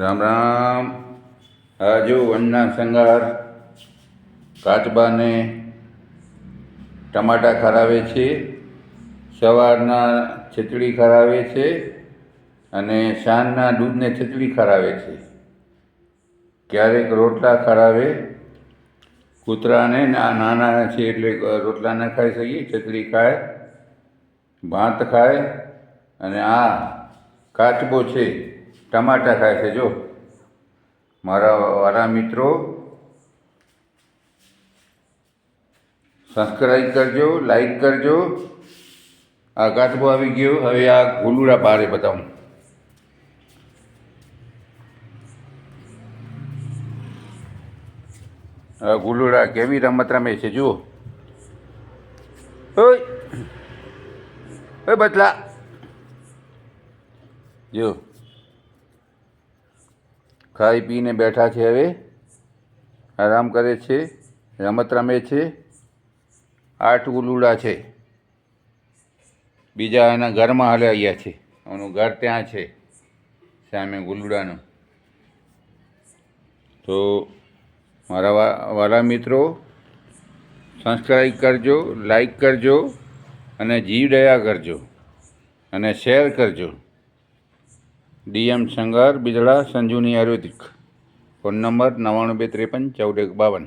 રામ રામ. આ જો વનના સંગાર કાચબાને ટમાટા ખરાવે છે, સવારના ખીચડી ખરાવે છે અને સાંજના દૂધને ખીચડી ખરાવે છે. ક્યારેક રોટલા ખરાવે. કૂતરાને નાના છે એટલે રોટલા ન ખાઈ શકીએ, ખીચડી ખાય, ભાત ખાય. અને આ કાચબો છે ટમાટા ખાય છે. જો મારા વાલા મિત્રો, સબસ્ક્રાઈબ કરજો, લાઈક કરજો. આ કાચબો આવી ગયો. હવે આ ગુલુડા બારે બતાવું. આ ગુલુડા કેવી રમત રમે છે જુઓ. ઓય ઓય બદલા જો ખાઈ પીને બેઠા છે. હવે આરામ કરે છે, રમત રમે છે. 8 ગુલુડા છે. બીજા એના ઘરમાં હાલ્યા ગયા છે. એનું ઘર ત્યાં છે સામે ગુલુડાનું. તો મારા વાલા મિત્રો, સબસ્ક્રાઈબ કરજો, લાઈક કરજો અને જીવ દયા કરજો અને શેર કરજો. DM સંગાર, બિદડા, સંજુની આયુર્વેદિક. Phone number 9253545152.